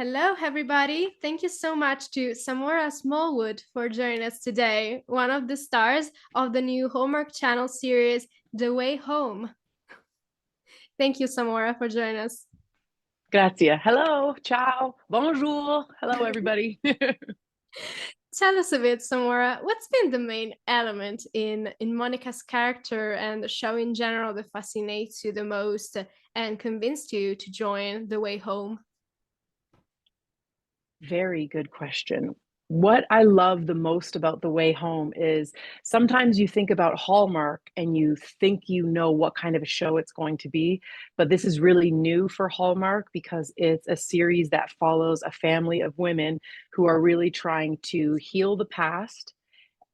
Hello, everybody. Thank you so much to Samora Smallwood for joining us today, one of the stars of the new Hallmark Channel series, The Way Home. Thank you, Samora, for joining us. Grazie. Hello, ciao, bonjour. Hello, everybody. Tell us a bit, Samora, what's been the main element in Monica's character and the show in general that fascinates you the most and convinced you to join The Way Home? Very good question. What I love the most about The Way Home is sometimes you think about Hallmark and you think you know what kind of a show it's going to be, but this is really new for Hallmark because it's a series that follows a family of women who are really trying to heal the past,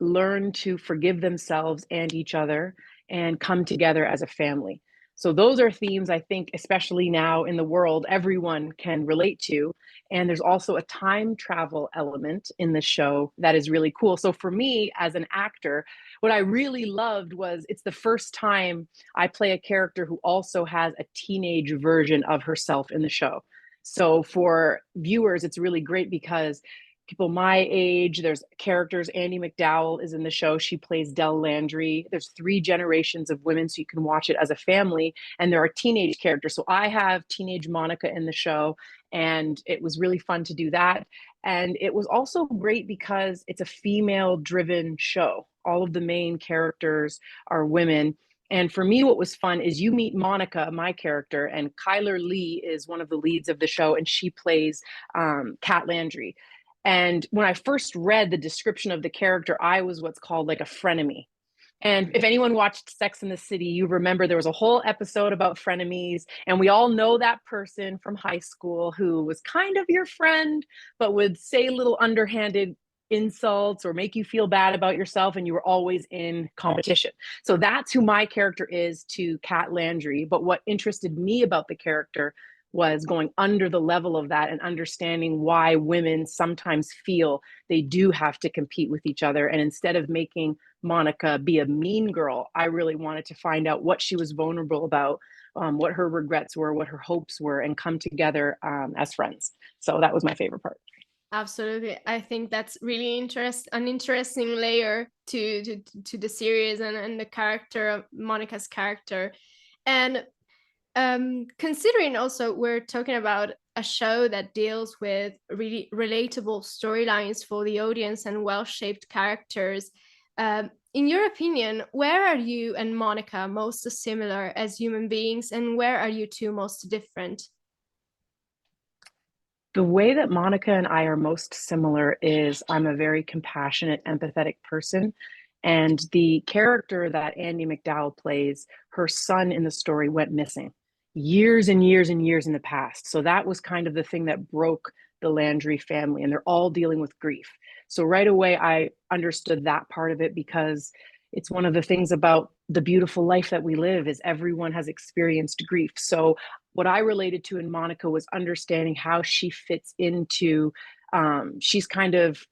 learn to forgive themselves and each other, and come together as a family. So those are themes I think, especially now in the world, everyone can relate to. And there's also a time travel element in the show that is really cool. So for me as an actor, what I really loved was it's the first time I play a character who also has a teenage version of herself in the show. So for viewers, it's really great because people my age. There's characters. Andie MacDowell is in the show. She plays Dell Landry. There's three generations of women, so you can watch it as a family. And there are teenage characters. So I have teenage Monica in the show, and it was really fun to do that. And it was also great because it's a female-driven show. All of the main characters are women. And for me, what was fun is you meet Monica, my character, and Kyler Lee is one of the leads of the show, and she plays Kat Landry. And when I first read the description of the character, I was what's called like a frenemy. And if anyone watched Sex in the City, you remember there was a whole episode about frenemies. And we all know that person from high school who was kind of your friend, but would say little underhanded insults or make you feel bad about yourself. And you were always in competition. So that's who my character is to Kat Landry. But what interested me about the character was going under the level of that and understanding why women sometimes feel they do have to compete with each other. And instead of making Monica be a mean girl, I really wanted to find out what she was vulnerable about, what her regrets were, what her hopes were, and come together as friends. So that was my favorite part. Absolutely. I think that's really an interesting layer to the series and the character of Monica's character. And considering also we're talking about a show that deals with really relatable storylines for the audience and well-shaped characters, in your opinion, where are you and Monica most similar as human beings, and where are you two most different? The way that Monica and I are most similar is I'm a very compassionate, empathetic person. And the character that Andie MacDowell plays, her son in the story went missing years and years and years in the past. So that was kind of the thing that broke the Landry family, and they're all dealing with grief. So right away, I understood that part of it because it's one of the things about the beautiful life that we live is everyone has experienced grief. So what I related to in Monica was understanding how she fits into, she's kind of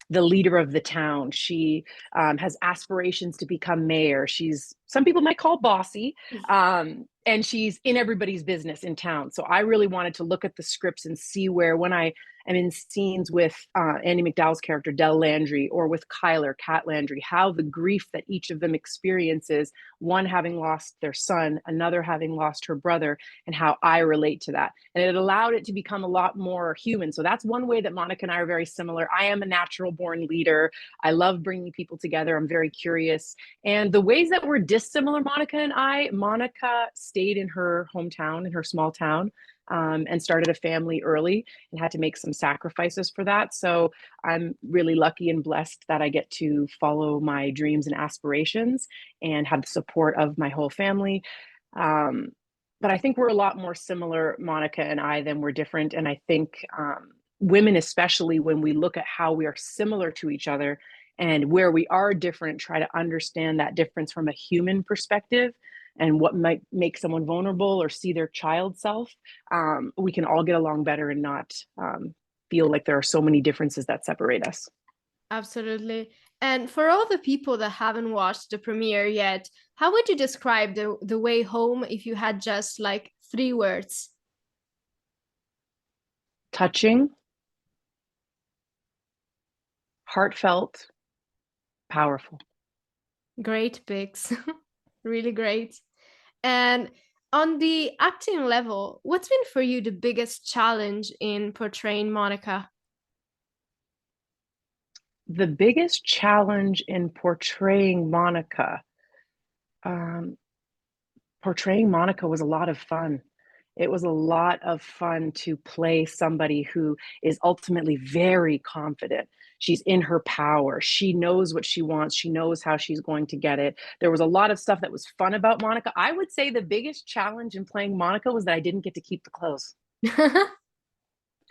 the leader of the town. She has aspirations to become mayor. She's, some people might call bossy, and she's in everybody's business in town. So I really wanted to look at the scripts and see where, when I am in scenes with Andie MacDowell's character, Dell Landry, or with Kyler, Kat Landry, how the grief that each of them experiences, one having lost their son, another having lost her brother, and how I relate to that. And it allowed it to become a lot more human. So that's one way that Monica and I are very similar. I am a natural born leader. I love bringing people together. I'm very curious. And the ways that we're dissimilar, Monica and I, Monica stayed in her hometown, in her small town, and started a family early and had to make some sacrifices for that. So I'm really lucky and blessed that I get to follow my dreams and aspirations and have the support of my whole family. But I think we're a lot more similar, Monica and I, than we're different. And I think women, especially when we look at how we are similar to each other and where we are different, try to understand that difference from a human perspective and what might make someone vulnerable or see their child self. We can all get along better and not feel like there are so many differences that separate us. Absolutely. And for all the people that haven't watched the premiere yet, how would you describe the way home if you had just like three words? touching, heartfelt, powerful. Great picks. Really great. And on the acting level, what's been for you the biggest challenge in portraying Monica? The biggest challenge in um, portraying Monica was a lot of fun. It was a lot of fun to play somebody who is ultimately very confident. She's in her power. She knows what she wants. She knows how she's going to get it. There was a lot of stuff that was fun about Monica. I would say the biggest challenge in playing Monica was that I didn't get to keep the clothes.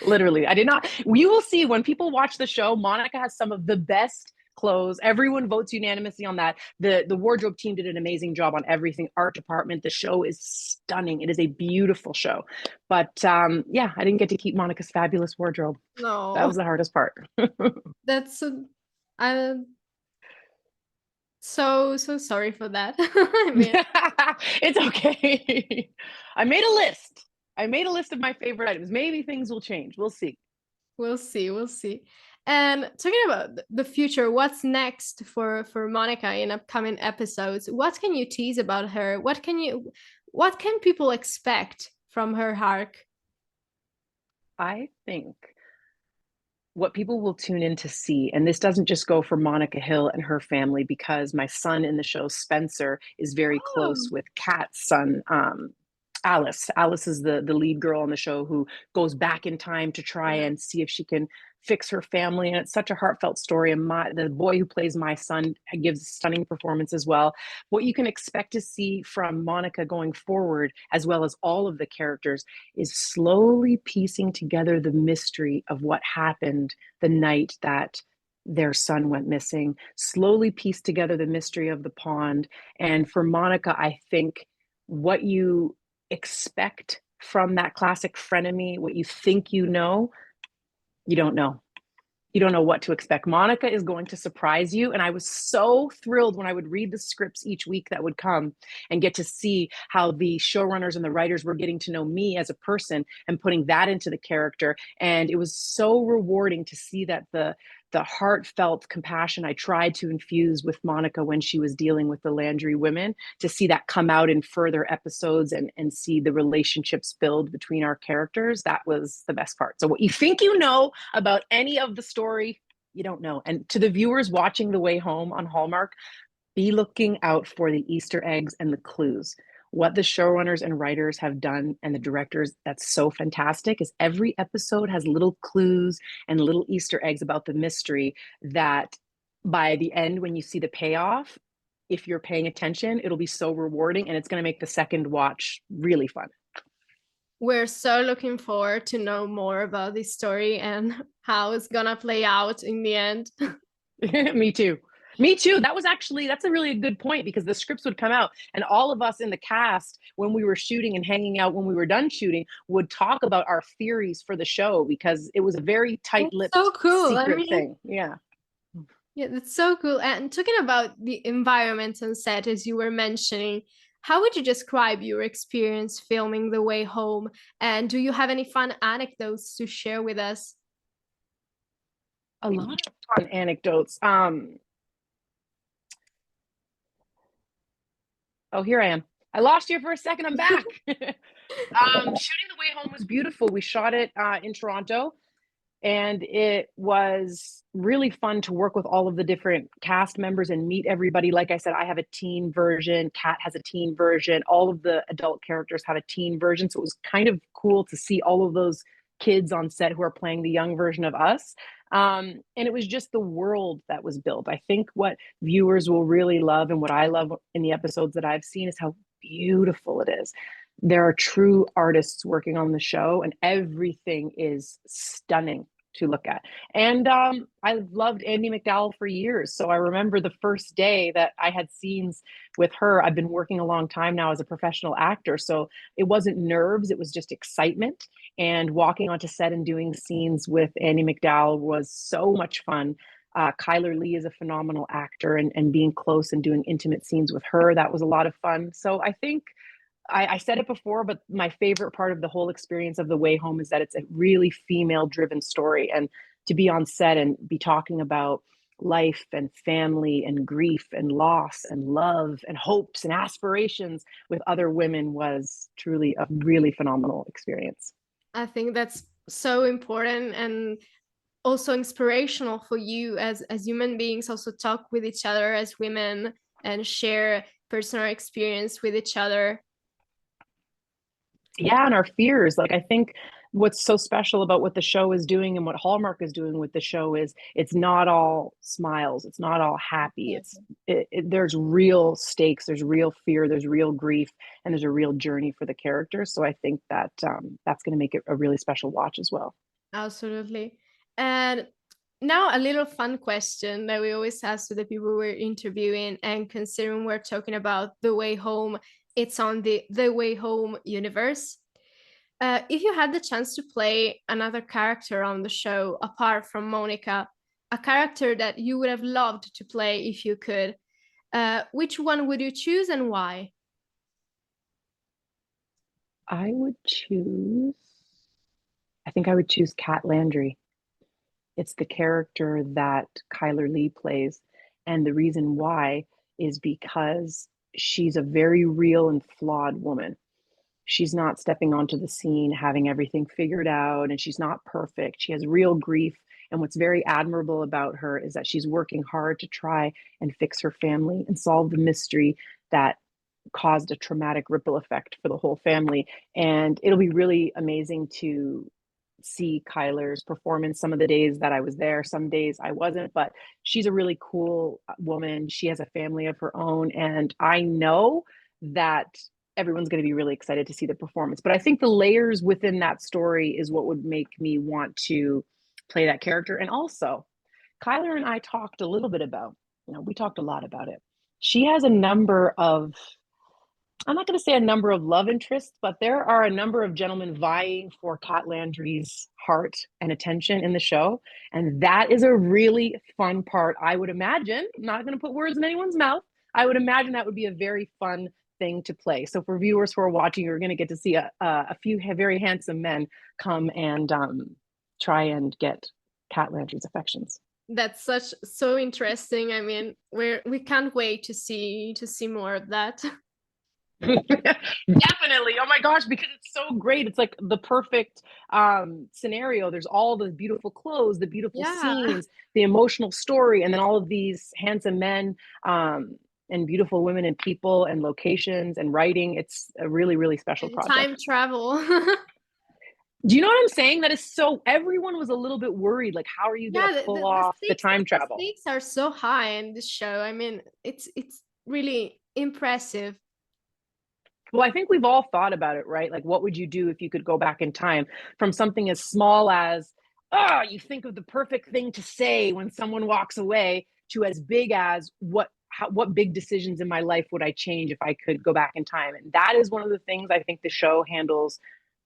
Literally, I did not. You will see when people watch the show, Monica has some of the best clothes. Everyone votes unanimously on that. The wardrobe team did an amazing job on everything. Art department. The show is stunning. It is a beautiful show. But yeah, I didn't get to keep Monica's fabulous wardrobe. That No, was the hardest part. that's I'm so sorry for that. I mean, It's okay. I made a list. I made a list of my favorite items. Maybe things will change. We'll see. we'll see, we'll see. And talking about the future, what's next for Monica in upcoming episodes? What can you tease about her? What can people expect from her arc? I think what people will tune in to see, and this doesn't just go for Monica Hill and her family, because my son in the show, Spencer, is very close Oh, with Kat's son, Alice. Alice is the lead girl on the show who goes back in time to try yeah. and see if she can fix her family. And it's such a heartfelt story. And the boy who plays my son gives a stunning performance as well. What you can expect to see from Monica going forward, as well as all of the characters, is slowly piecing together the mystery of what happened the night that their son went missing, slowly piece together the mystery of the pond. And for Monica, I think what you expect from that classic frenemy, what you think you don't know. You don't know what to expect. Monica is going to surprise you. And I was so thrilled when I would read the scripts each week that would come and get to see how the showrunners and the writers were getting to know me as a person and putting that into the character. And it was so rewarding to see that the heartfelt compassion I tried to infuse with Monica when she was dealing with the Landry women, to see that come out in further episodes and see the relationships build between our characters. That was the best part. So what you think you know about any of the story, you don't know. And to the viewers watching The Way Home on Hallmark, be looking out for the Easter eggs and the clues. What the showrunners and writers have done, and the directors, that's so fantastic, is every episode has little clues and little Easter eggs about the mystery that by the end, when you see the payoff, if you're paying attention, it'll be so rewarding, and it's going to make the second watch really fun. We're so looking forward to know more about this story and how it's gonna play out in the end. Me too. Me too. That's a really good point, because the scripts would come out and all of us in the cast, when we were shooting and hanging out when we were done shooting, would talk about our theories for the show, because it was a very That's so tight-lipped cool. I secret mean, thing. Yeah. yeah, that's so cool. And talking about the environment on set, as you were mentioning, how would you describe your experience filming The Way Home? And do you have any fun anecdotes to share with us? A lot of fun anecdotes. Oh, here I am. I lost you for a second. I'm back. Shooting The Way Home was beautiful. We shot it in Toronto, and it was really fun to work with all of the different cast members and meet everybody. Like I said, I have a teen version, Kat has a teen version, all of the adult characters have a teen version, so it was kind of cool to see all of those kids on set who are playing the young version of us. And it was just the world that was built. I think what viewers will really love, and what I love in the episodes that I've seen, is how beautiful it is. There are true artists working on the show, and everything is stunning to look at. And I've loved Andie MacDowell for years. So I remember the first day that I had scenes with her. I've been working a long time now as a professional actor. So it wasn't nerves, it was just excitement. And walking onto set and doing scenes with Andie MacDowell was so much fun. Kyler Lee is a phenomenal actor, and being close and doing intimate scenes with her, that was a lot of fun. So I think I said it before, but my favorite part of the whole experience of The Way Home is that it's a really female driven story. And to be on set and be talking about life and family and grief and loss and love and hopes and aspirations with other women was truly a really phenomenal experience. I think that's so important and also inspirational for you as human beings, also talk with each other as women and share personal experience with each other. Yeah, and our fears. Like, I think what's so special about what the show is doing and what Hallmark is doing with the show is it's not all smiles, it's not all happy. There's real stakes, there's real fear, there's real grief, and there's a real journey for the characters. So I think that that's going to make it a really special watch as well. Absolutely. And now a little fun question that we always ask to the people we're interviewing, and considering we're talking about The Way Home, it's on the Way Home universe. If you had the chance to play another character on the show apart from Monica, a character that you would have loved to play if you could, which one would you choose and why? I would choose, I think I would choose Kat Landry. It's the character that Kyler Lee plays. And the reason why is because she's a very real and flawed woman. She's not stepping onto the scene having everything figured out, and she's not perfect. She has real grief. And what's very admirable about her is that she's working hard to try and fix her family and solve the mystery that caused a traumatic ripple effect for the whole family. And it'll be really amazing to see Kyler's performance some of the days that I was there. Some days I wasn't, but she's a really cool woman. She has a family of her own. And I know that everyone's going to be really excited to see the performance. But I think the layers within that story is what would make me want to play that character. And also, Kyler and I talked a little bit about, we talked a lot about it. She has a number of, I'm not going to say a number of love interests, but there are a number of gentlemen vying for Kat Landry's heart and attention in the show. And that is a really fun part. I would imagine, I'm not going to put words in anyone's mouth. I would imagine that would be a very fun thing to play. So for viewers who are watching, you're going to get to see a few very handsome men come and try and get Kat Landry's affections. That's so interesting. I mean, we can't wait to see more of that. Definitely. Oh my gosh, because it's so great. It's like the perfect scenario. There's all the beautiful clothes, the beautiful Yeah. scenes, the emotional story, and then all of these handsome men and beautiful women and people and locations and writing. It's a really, really special And time project. travel. Do you know what I'm saying? That is so, everyone was a little bit worried. Like, how are you going Yeah, to pull off the time the travel? stakes are so high in this show. I mean, it's really impressive. Well, I think we've all thought about it, right? Like, what would you do if you could go back in time from something as small as, you think of the perfect thing to say when someone walks away, to as big as what big decisions in my life would I change if I could go back in time? And that is one of the things I think the show handles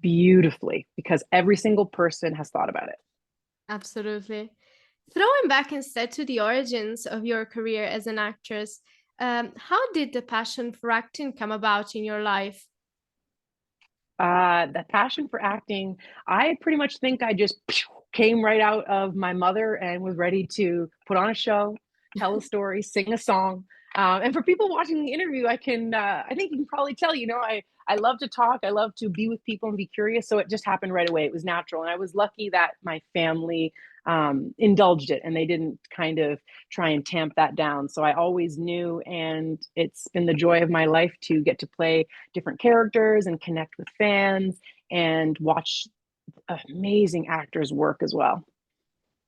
beautifully because every single person has thought about it. Absolutely. Throwing back instead to the origins of your career as an actress, how did the passion for acting come about in your life? The passion for acting, I pretty much think I just came right out of my mother and was ready to put on a show, tell a story, sing a song. And for people watching the interview, I think you can probably tell, I love to talk. I love to be with people and be curious. So it just happened right away. It was natural. And I was lucky that my family indulged it and they didn't kind of try and tamp that down. So I always knew, and it's been the joy of my life to get to play different characters and connect with fans and watch amazing actors work as well.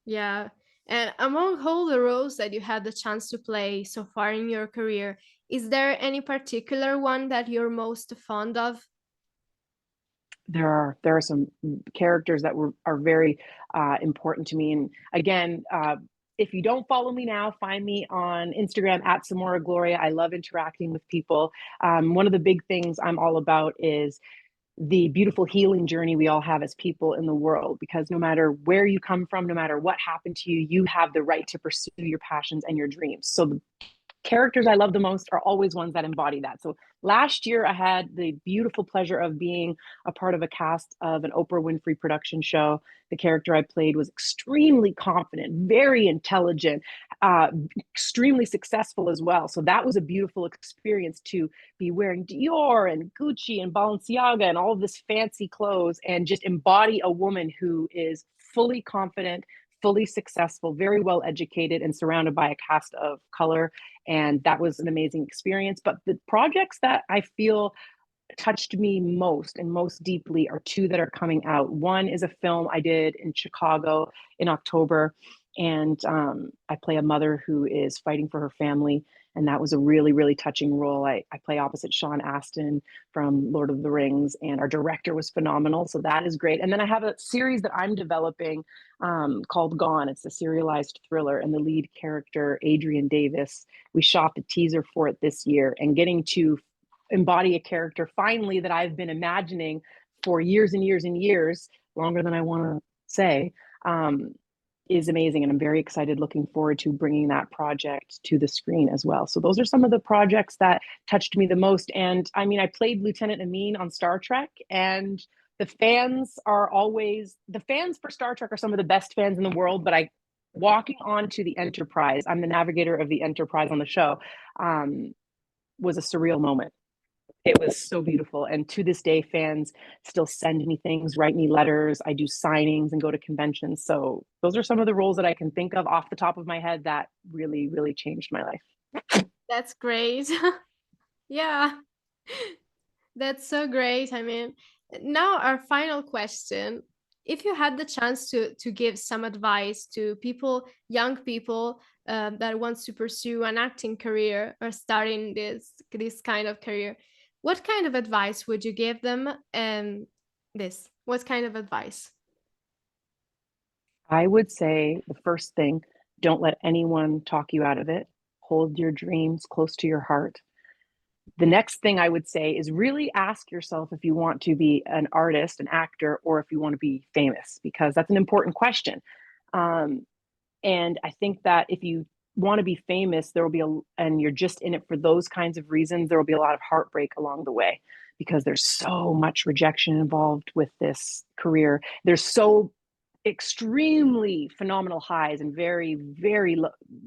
Yeah. And among all the roles that you had the chance to play so far in your career, is there any particular one that you're most fond of? There are some characters that are very important to me. And again, if you don't follow me now, find me on Instagram at Samora Gloria. I love interacting with people. One of the big things I'm all about is the beautiful healing journey we all have as people in the world, because no matter where you come from, no matter what happened to you, you have the right to pursue your passions and your dreams. So the characters I love the most are always ones that embody that. So last year, I had the beautiful pleasure of being a part of a cast of an Oprah Winfrey production show. The character I played was extremely confident, very intelligent, extremely successful as well. So that was a beautiful experience to be wearing Dior and Gucci and Balenciaga and all of this fancy clothes and just embody a woman who is fully confident, fully successful, very well educated, and surrounded by a cast of color. And that was an amazing experience. But the projects that I feel touched me most and most deeply are two that are coming out. One is a film I did in Chicago in October, and I play a mother who is fighting for her family, and that was a really, really touching role. I play opposite Sean Astin from Lord of the Rings, and our director was phenomenal, so that is great. And then I have a series that I'm developing called Gone. It's a serialized thriller, and the lead character, Adrian Davis, we shot the teaser for it this year, and getting to embody a character finally that I've been imagining for years and years and years, longer than I want to say, is amazing. And I'm very excited, looking forward to bringing that project to the screen as well. So those are some of the projects that touched me the most. And I mean, I played Lieutenant Amin on Star Trek, and the fans for Star Trek are some of the best fans in the world, but walking onto the Enterprise, I'm the navigator of the Enterprise on the show, was a surreal moment. It was so beautiful. And to this day, fans still send me things, write me letters. I do signings and go to conventions. So those are some of the roles that I can think of off the top of my head that really, really changed my life. That's great. Yeah, that's so great. I mean, now our final question. If you had the chance to give some advice to people, young people that wants to pursue an acting career or starting this kind of career, what kind of advice would you give them? What kind of advice? I would say the first thing, don't let anyone talk you out of it. Hold your dreams close to your heart. The next thing I would say is really ask yourself if you want to be an artist, an actor, or if you want to be famous, because that's an important question. And I think that if you want to be famous, and you're just in it for those kinds of reasons, there will be a lot of heartbreak along the way, because there's so much rejection involved with this career. There's so extremely phenomenal highs and very, very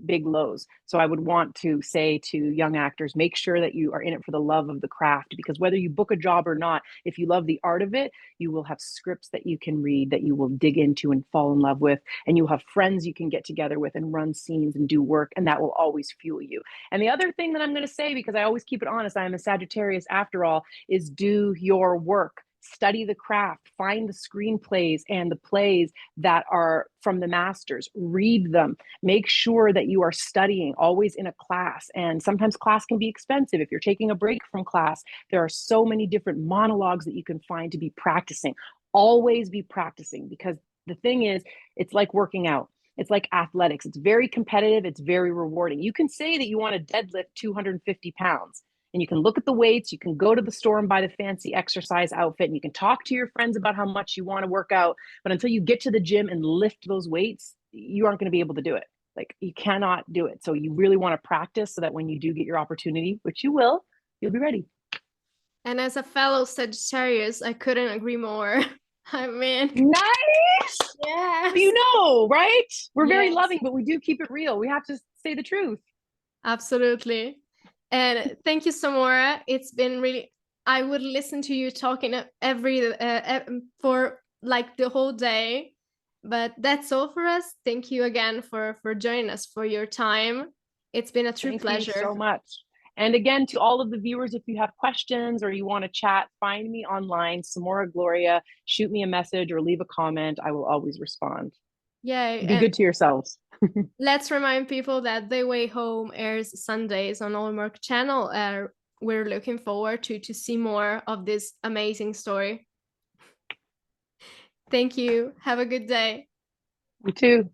big lows. So I would want to say to young actors, make sure that you are in it for the love of the craft, because whether you book a job or not, if you love the art of it, you will have scripts that you can read, that you will dig into and fall in love with, and you'll have friends you can get together with and run scenes and do work, and that will always fuel you. And the other thing that I'm going to say, because I always keep it honest, I am a Sagittarius after all, is do your work. Study the craft, find the screenplays and the plays that are from the masters, read them, make sure that you are studying always in a class. And sometimes class can be expensive. If you're taking a break from class, there are so many different monologues that you can find to be practicing. Always be practicing, because the thing is, it's like working out. It's like athletics. It's very competitive. It's very rewarding. You can say that you want to deadlift 250 pounds, and you can look at the weights, you can go to the store and buy the fancy exercise outfit, and you can talk to your friends about how much you want to work out. But until you get to the gym and lift those weights, you aren't going to be able to do it. Like, you cannot do it. So you really want to practice so that when you do get your opportunity, which you will, you'll be ready. And as a fellow Sagittarius, I couldn't agree more. I mean, nice. Yes. You know, right? We're very Yes. loving, but we do keep it real. We have to say the truth. Absolutely. And thank you, Samora. It's been really, I would listen to you talking for like the whole day, but that's all for us. Thank you again for joining us, for your time. It's been a true pleasure. Thank you so much. And again, to all of the viewers, if you have questions or you want to chat, find me online, Samora Gloria, shoot me a message or leave a comment. I will always respond. Yeah. Be good to yourselves. Let's remind people that The Way Home airs Sundays on Hallmark channel. We're looking forward to see more of this amazing story. Thank you. Have a good day. You too.